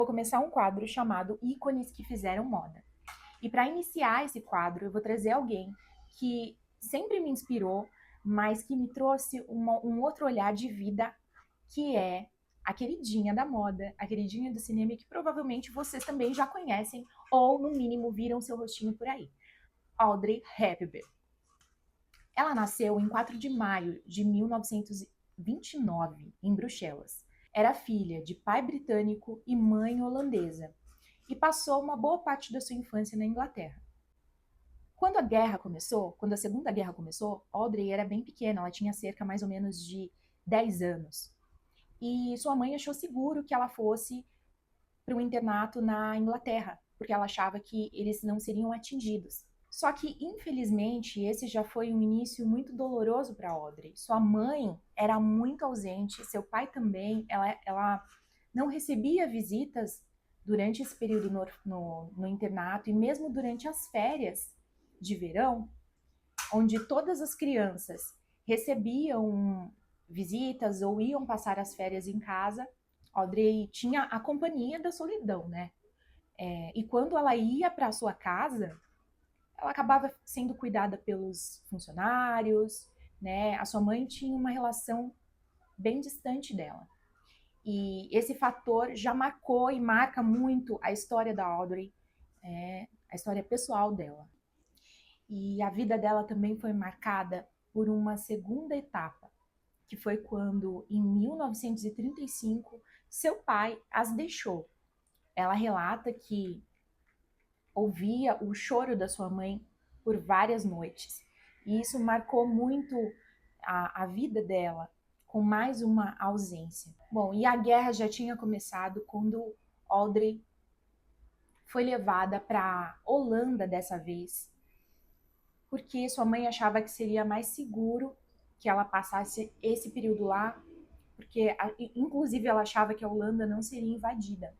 Vou começar um quadro chamado Ícones que Fizeram Moda. E para iniciar esse quadro, eu vou trazer alguém que sempre me inspirou, mas que me trouxe um outro olhar de vida, que é a queridinha da moda, a queridinha do cinema, que provavelmente vocês também já conhecem, ou no mínimo viram seu rostinho por aí. Audrey Hepburn. Ela nasceu em 4 de maio de 1929, em Bruxelas. Era filha de pai britânico e mãe holandesa, e passou uma boa parte da sua infância na Inglaterra. Quando a Segunda Guerra começou, Audrey era bem pequena, ela tinha cerca mais ou menos de 10 anos. E sua mãe achou seguro que ela fosse para um internato na Inglaterra, porque ela achava que eles não seriam atingidos. Só que, infelizmente, esse já foi um início muito doloroso para Audrey. Sua mãe era muito ausente, seu pai também. Ela não recebia visitas durante esse período no internato, e mesmo durante as férias de verão, onde todas as crianças recebiam visitas ou iam passar as férias em casa, Audrey tinha a companhia da solidão, né? E quando ela ia para a sua casa, ela acabava sendo cuidada pelos funcionários, né? A sua mãe tinha uma relação bem distante dela. E esse fator já marcou e marca muito a história da Audrey, a história pessoal dela. E a vida dela também foi marcada por uma segunda etapa, que foi quando, em 1935, seu pai as deixou. Ela relata que ouvia o choro da sua mãe por várias noites. E isso marcou muito a vida dela, com mais uma ausência. Bom, e a guerra já tinha começado quando Audrey foi levada para a Holanda dessa vez, porque sua mãe achava que seria mais seguro que ela passasse esse período lá, porque inclusive ela achava que a Holanda não seria invadida.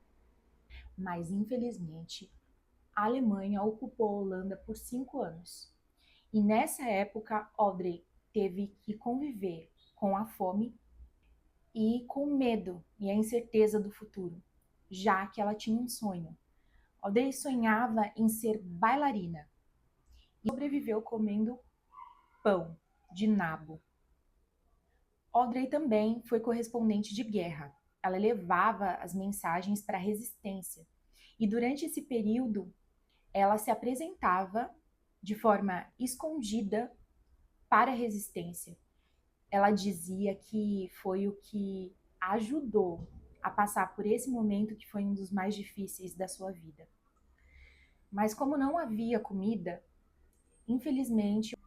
Mas infelizmente a Alemanha ocupou a Holanda por 5 anos. E nessa época, Audrey teve que conviver com a fome e com o medo e a incerteza do futuro, já que ela tinha um sonho. Audrey sonhava em ser bailarina e sobreviveu comendo pão de nabo. Audrey também foi correspondente de guerra. Ela levava as mensagens para a resistência. E durante esse período, ela se apresentava de forma escondida para a resistência. Ela dizia que foi o que a ajudou a passar por esse momento que foi um dos mais difíceis da sua vida. Mas como não havia comida, infelizmente,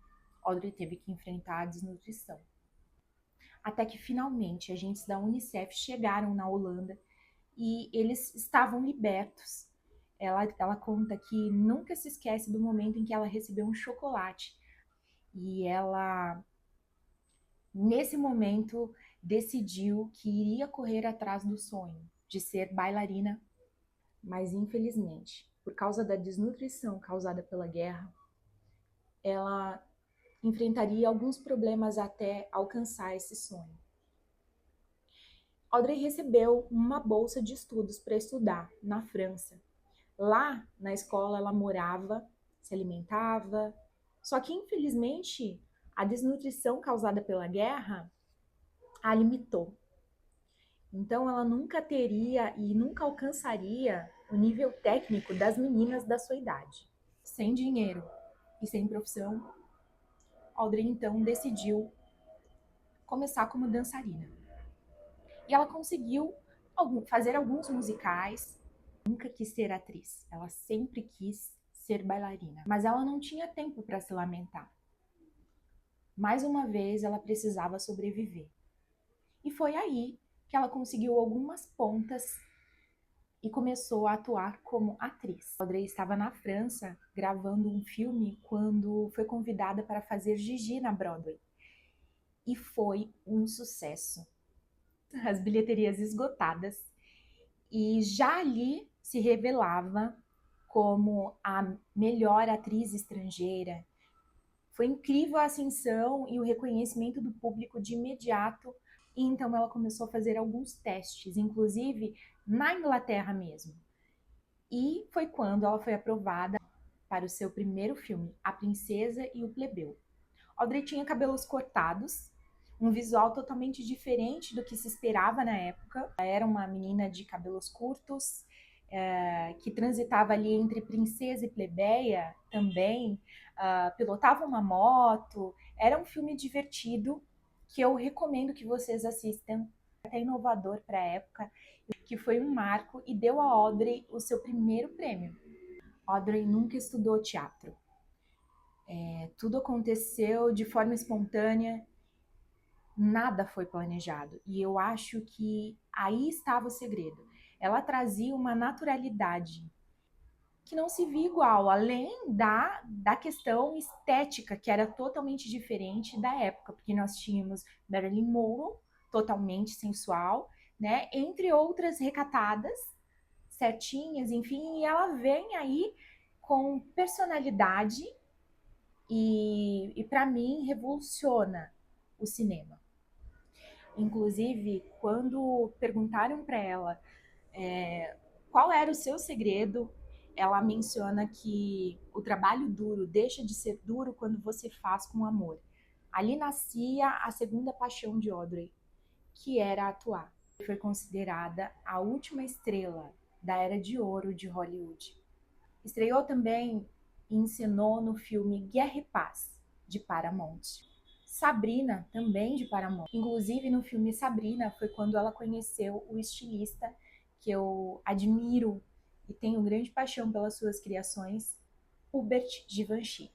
Audrey teve que enfrentar a desnutrição. Até que finalmente agentes da Unicef chegaram na Holanda e eles estavam libertos. Ela conta que nunca se esquece do momento em que ela recebeu um chocolate. E ela, nesse momento, decidiu que iria correr atrás do sonho de ser bailarina. Mas, infelizmente, por causa da desnutrição causada pela guerra, ela enfrentaria alguns problemas até alcançar esse sonho. Audrey recebeu uma bolsa de estudos para estudar na França. Lá, na escola, ela morava, se alimentava, só que, infelizmente, a desnutrição causada pela guerra a limitou. Então, ela nunca teria e nunca alcançaria o nível técnico das meninas da sua idade. Sem dinheiro e sem profissão, Audrey, então, decidiu começar como dançarina. E ela conseguiu fazer alguns musicais. Nunca quis ser atriz, ela sempre quis ser bailarina. Mas ela não tinha tempo para se lamentar. Mais uma vez, ela precisava sobreviver. E foi aí que ela conseguiu algumas pontas e começou a atuar como atriz. Audrey estava na França gravando um filme quando foi convidada para fazer Gigi na Broadway. E foi um sucesso. As bilheterias esgotadas. E já ali se revelava como a melhor atriz estrangeira. Foi incrível a ascensão e o reconhecimento do público de imediato. E então ela começou a fazer alguns testes, inclusive na Inglaterra mesmo. E foi quando ela foi aprovada para o seu primeiro filme, A Princesa e o Plebeu. Audrey tinha cabelos cortados, um visual totalmente diferente do que se esperava na época. Ela era uma menina de cabelos curtos, que transitava ali entre princesa e plebeia também, pilotava uma moto. Era um filme divertido que eu recomendo que vocês assistam, até inovador para a época, que foi um marco e deu a Audrey o seu primeiro prêmio. Audrey nunca estudou teatro. Tudo aconteceu de forma espontânea, nada foi planejado. E eu acho que aí estava o segredo. Ela trazia uma naturalidade que não se via igual, além da questão estética, que era totalmente diferente da época, porque nós tínhamos Marilyn Monroe, totalmente sensual, né? Entre outras recatadas, certinhas, enfim, e ela vem aí com personalidade e para mim, revoluciona o cinema. Inclusive, quando perguntaram para ela qual era o seu segredo, ela menciona que o trabalho duro deixa de ser duro quando você faz com amor. Ali nascia a segunda paixão de Audrey, que era atuar. Foi considerada a última estrela da era de ouro de Hollywood. Estreou também e encenou no filme Guerra e Paz, de Paramount. Sabrina, também de Paramount. Inclusive, no filme Sabrina, foi quando ela conheceu o estilista que eu admiro e tenho grande paixão pelas suas criações, Hubert Givenchy.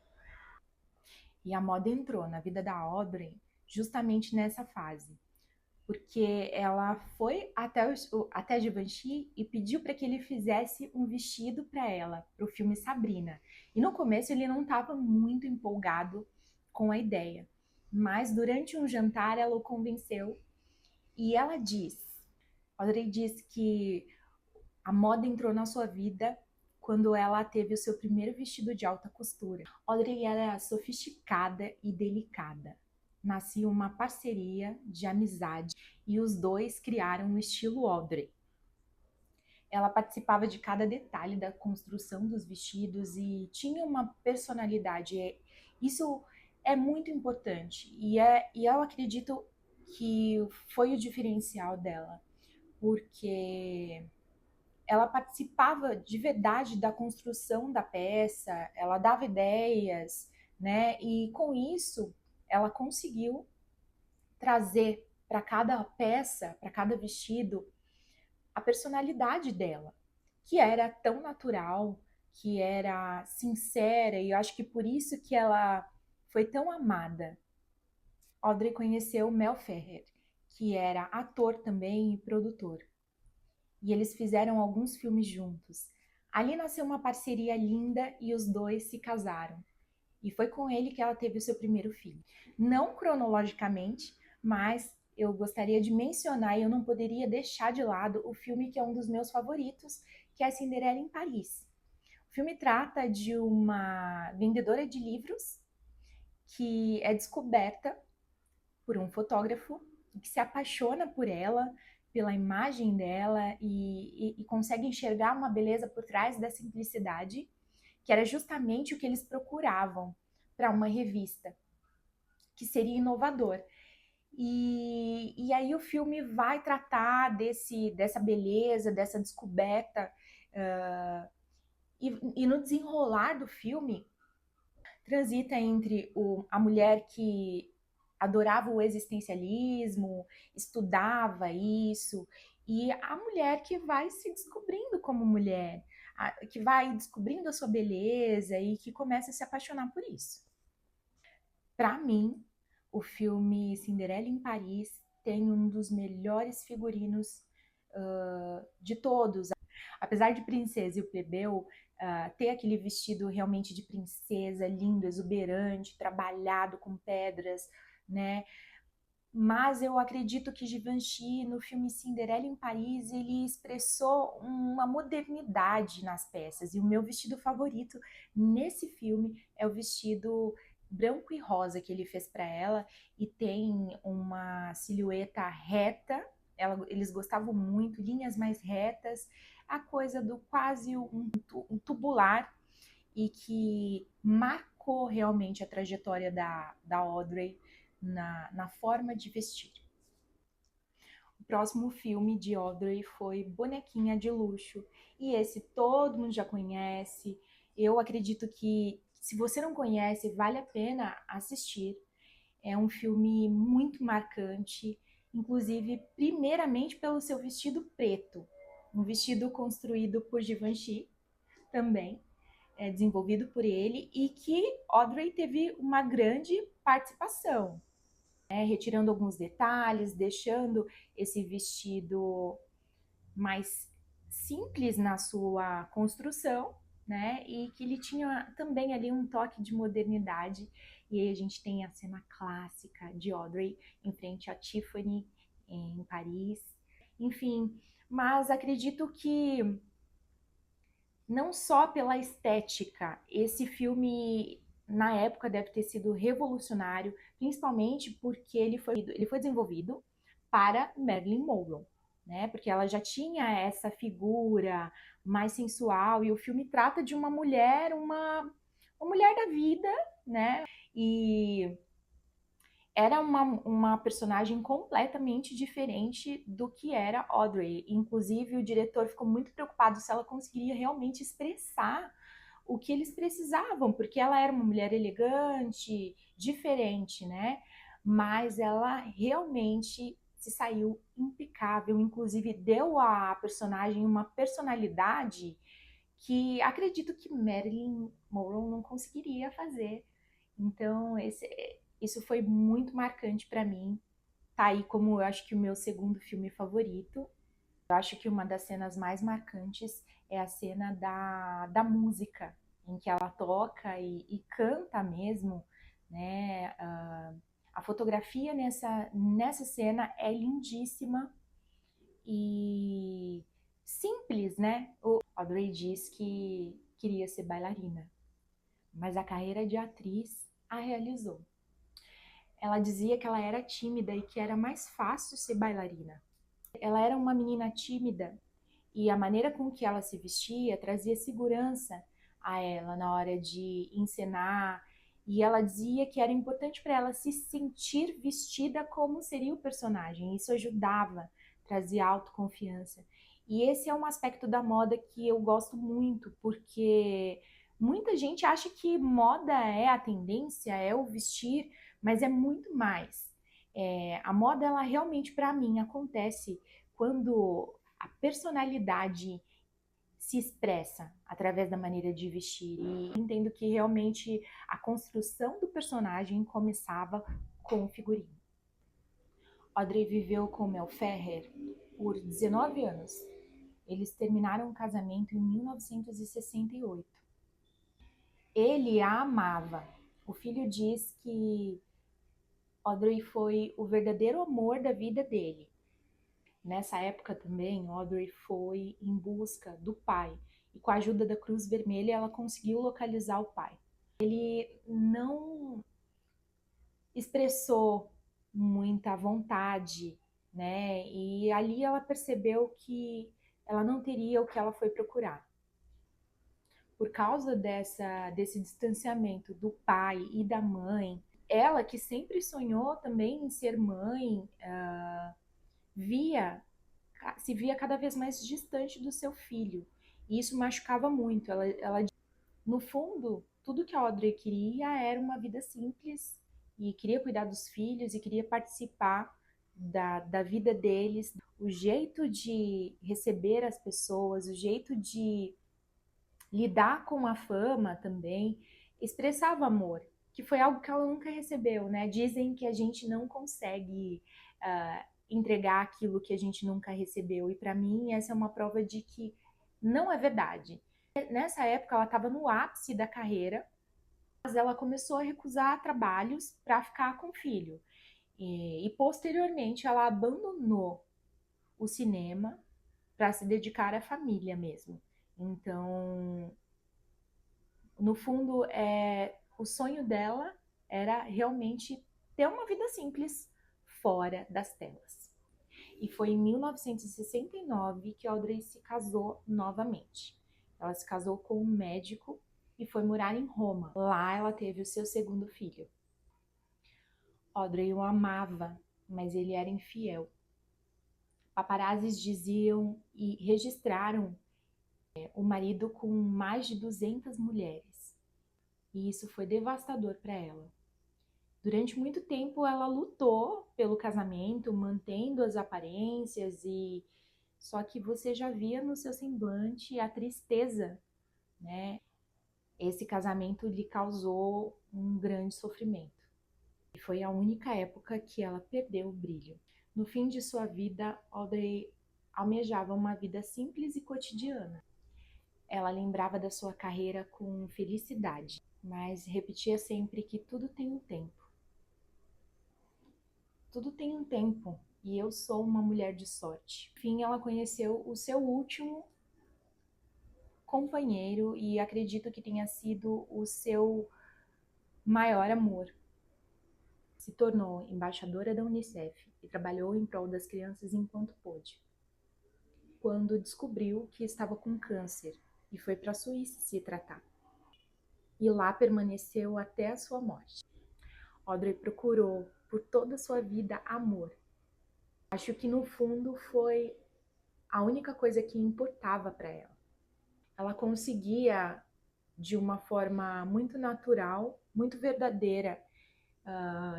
E a moda entrou na vida da Audrey justamente nessa fase, porque ela foi até Givenchy e pediu para que ele fizesse um vestido para ela, para o filme Sabrina. E no começo ele não estava muito empolgado com a ideia, mas durante um jantar ela o convenceu e ela Audrey diz que a moda entrou na sua vida quando ela teve o seu primeiro vestido de alta costura. Audrey era sofisticada e delicada. Nascia uma parceria de amizade e os dois criaram o estilo Audrey. Ela participava de cada detalhe da construção dos vestidos e tinha uma personalidade. Isso é muito importante e eu acredito que foi o diferencial dela, porque ela participava de verdade da construção da peça, ela dava ideias, né? E com isso ela conseguiu trazer para cada peça, para cada vestido, a personalidade dela, que era tão natural, que era sincera, e eu acho que por isso que ela foi tão amada. Audrey conheceu Mel Ferrer, que era ator também e produtor. E eles fizeram alguns filmes juntos. Ali nasceu uma parceria linda e os dois se casaram. E foi com ele que ela teve o seu primeiro filho. Não cronologicamente, mas eu gostaria de mencionar, e eu não poderia deixar de lado, o filme que é um dos meus favoritos, que é Cinderela em Paris. O filme trata de uma vendedora de livros que é descoberta por um fotógrafo que se apaixona por ela, pela imagem dela e consegue enxergar uma beleza por trás da simplicidade, que era justamente o que eles procuravam para uma revista, que seria inovador. E aí o filme vai tratar dessa beleza, dessa descoberta, e no desenrolar do filme transita entre a mulher que adorava o existencialismo, estudava isso, e a mulher que vai se descobrindo como mulher, que vai descobrindo a sua beleza e que começa a se apaixonar por isso. Para mim, o filme Cinderela em Paris tem um dos melhores figurinos de todos. Apesar de Princesa e o Plebeu ter aquele vestido realmente de princesa, lindo, exuberante, trabalhado com pedras, né? Mas eu acredito que Givenchy, no filme Cinderela em Paris, ele expressou uma modernidade nas peças. E o meu vestido favorito nesse filme é o vestido branco e rosa que ele fez para ela, e tem uma silhueta reta, eles gostavam muito, linhas mais retas, a coisa do quase um tubular, e que marcou realmente a trajetória da Audrey na forma de vestir. O próximo filme de Audrey foi Bonequinha de Luxo, e esse todo mundo já conhece. Eu acredito que, se você não conhece, vale a pena assistir. É um filme muito marcante, inclusive, primeiramente pelo seu vestido preto, um vestido construído por Givenchy também, desenvolvido por ele, e que Audrey teve uma grande participação, retirando alguns detalhes, deixando esse vestido mais simples na sua construção, né? E que ele tinha também ali um toque de modernidade. E aí a gente tem a cena clássica de Audrey em frente a Tiffany em Paris. Enfim, mas acredito que não só pela estética, esse filme na época deve ter sido revolucionário, principalmente porque ele foi desenvolvido para Marilyn Monroe, né? Porque ela já tinha essa figura mais sensual, e o filme trata de uma mulher da vida, né? E era uma personagem completamente diferente do que era Audrey. Inclusive, o diretor ficou muito preocupado se ela conseguiria realmente expressar o que eles precisavam, porque ela era uma mulher elegante, diferente, né? Mas ela realmente se saiu impecável, inclusive deu à personagem uma personalidade que acredito que Marilyn Monroe não conseguiria fazer. Então, isso foi muito marcante para mim. Tá aí como eu acho que o meu segundo filme favorito. Eu acho que uma das cenas mais marcantes é a cena da música, em que ela toca e canta mesmo, né? A fotografia nessa cena é lindíssima e simples, né? O Audrey diz que queria ser bailarina, mas a carreira de atriz a realizou. Ela dizia que ela era tímida e que era mais fácil ser bailarina. Ela era uma menina tímida e a maneira com que ela se vestia trazia segurança a ela na hora de encenar. E ela dizia que era importante para ela se sentir vestida como seria o personagem. Isso ajudava, trazia autoconfiança. E esse é um aspecto da moda que eu gosto muito, porque muita gente acha que moda é a tendência, é o vestir, mas é muito mais. A moda, ela realmente, para mim, acontece quando a personalidade se expressa através da maneira de vestir. E entendo que realmente a construção do personagem começava com o figurino. Audrey viveu com Mel Ferrer por 19 anos. Eles terminaram o casamento em 1968. Ele a amava. O filho diz que Audrey foi o verdadeiro amor da vida dele. Nessa época também, Audrey foi em busca do pai, e com a ajuda da Cruz Vermelha ela conseguiu localizar o pai. Ele não expressou muita vontade, né? E ali ela percebeu que ela não teria o que ela foi procurar. Por causa desse distanciamento do pai e da mãe, ela que sempre sonhou também em ser mãe, via se via cada vez mais distante do seu filho. E isso machucava muito. No fundo, tudo que a Audrey queria era uma vida simples, e queria cuidar dos filhos e queria participar da vida deles. O jeito de receber as pessoas, o jeito de lidar com a fama também, expressava amor, que foi algo que ela nunca recebeu, né? Dizem que a gente não consegue entregar aquilo que a gente nunca recebeu, e para mim essa é uma prova de que não é verdade. Nessa época ela estava no ápice da carreira, mas ela começou a recusar trabalhos para ficar com o filho. E posteriormente ela abandonou o cinema para se dedicar à família mesmo. Então, no fundo, o sonho dela era realmente ter uma vida simples fora das telas. E foi em 1969 que Audrey se casou novamente. Ela se casou com um médico e foi morar em Roma. Lá ela teve o seu segundo filho. Audrey o amava, mas ele era infiel. Paparazzis diziam e registraram o marido com mais de 200 mulheres. E isso foi devastador para ela. Durante muito tempo ela lutou pelo casamento, mantendo as aparências, e só que você já via no seu semblante a tristeza, né? Esse casamento lhe causou um grande sofrimento. E foi a única época que ela perdeu o brilho. No fim de sua vida, Audrey almejava uma vida simples e cotidiana. Ela lembrava da sua carreira com felicidade, mas repetia sempre que tudo tem um tempo. Tudo tem um tempo, e eu sou uma mulher de sorte. Enfim, ela conheceu o seu último companheiro e acredito que tenha sido o seu maior amor. Se tornou embaixadora da Unicef e trabalhou em prol das crianças enquanto pôde. Quando descobriu que estava com câncer e foi para a Suíça se tratar. E lá permaneceu até a sua morte. Audrey procurou por toda a sua vida amor. Acho que no fundo foi a única coisa que importava para ela. Ela conseguia, de uma forma muito natural, muito verdadeira,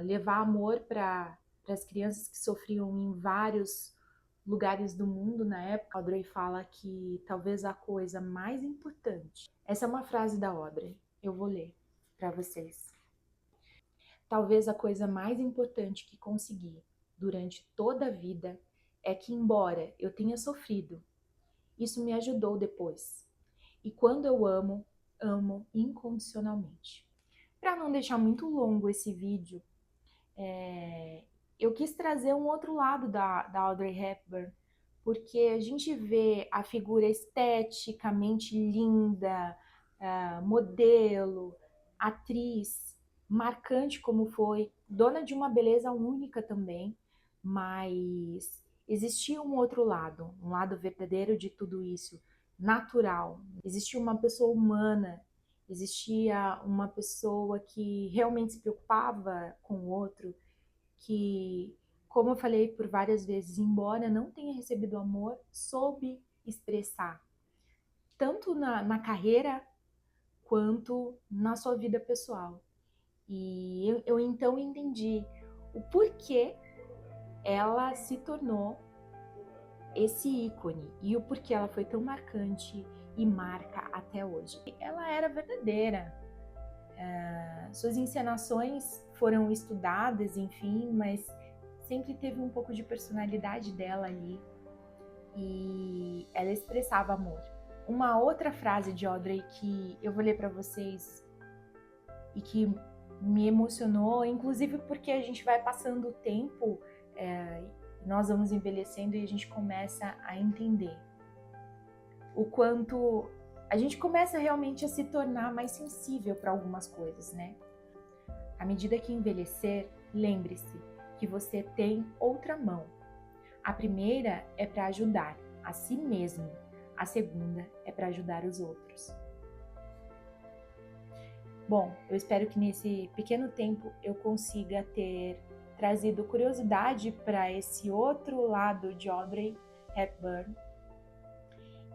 levar amor para as crianças que sofriam em vários lugares do mundo na época. Audrey fala que talvez a coisa mais importante... Essa é uma frase da Audrey, eu vou ler para vocês. Talvez a coisa mais importante que consegui durante toda a vida é que, embora eu tenha sofrido, isso me ajudou depois. E quando eu amo, amo incondicionalmente. Para não deixar muito longo esse vídeo, eu quis trazer um outro lado da Audrey Hepburn, porque a gente vê a figura esteticamente linda, modelo, atriz, marcante como foi, dona de uma beleza única também, mas existia um outro lado, um lado verdadeiro de tudo isso, natural. Existia uma pessoa humana, existia uma pessoa que realmente se preocupava com o outro, que, como eu falei por várias vezes, embora não tenha recebido amor, soube expressar, tanto na carreira quanto na sua vida pessoal. E eu então entendi o porquê ela se tornou esse ícone e o porquê ela foi tão marcante e marca até hoje. Ela era verdadeira. Suas encenações foram estudadas, enfim, mas sempre teve um pouco de personalidade dela ali e ela expressava amor. Uma outra frase de Audrey que eu vou ler para vocês e que me emocionou, inclusive porque a gente vai passando o tempo, nós vamos envelhecendo e a gente começa a entender o quanto a gente começa realmente a se tornar mais sensível para algumas coisas, né? À medida que envelhecer, lembre-se que você tem outra mão. A primeira é para ajudar a si mesmo, a segunda é para ajudar os outros. Bom, eu espero que nesse pequeno tempo eu consiga ter trazido curiosidade para esse outro lado de Audrey Hepburn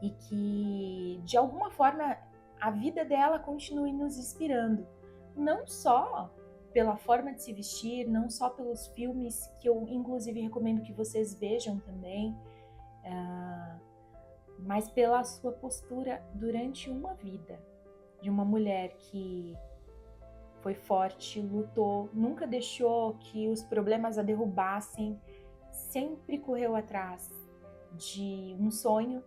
e que, de alguma forma, a vida dela continue nos inspirando, não só pela forma de se vestir, não só pelos filmes, que eu inclusive recomendo que vocês vejam também, mas pela sua postura durante uma vida, de uma mulher que foi forte, lutou, nunca deixou que os problemas a derrubassem, sempre correu atrás de um sonho,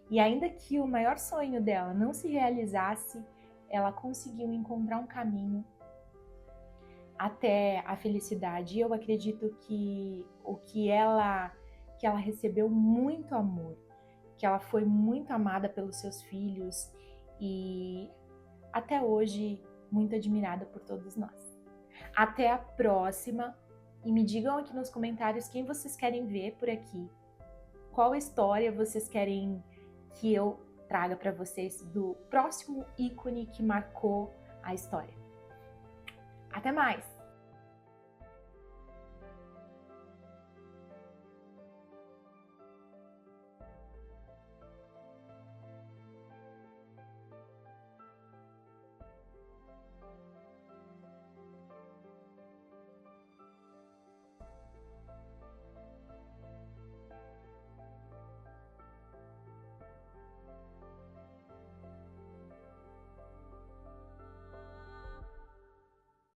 e ainda que o maior sonho dela não se realizasse, ela conseguiu encontrar um caminho até a felicidade. E eu acredito que que ela recebeu muito amor, que ela foi muito amada pelos seus filhos e até hoje muito admirada por todos nós. Até a próxima E me digam aqui nos comentários quem vocês querem ver por aqui. Qual história vocês querem que eu traga para vocês do próximo ícone que marcou a história. Até mais!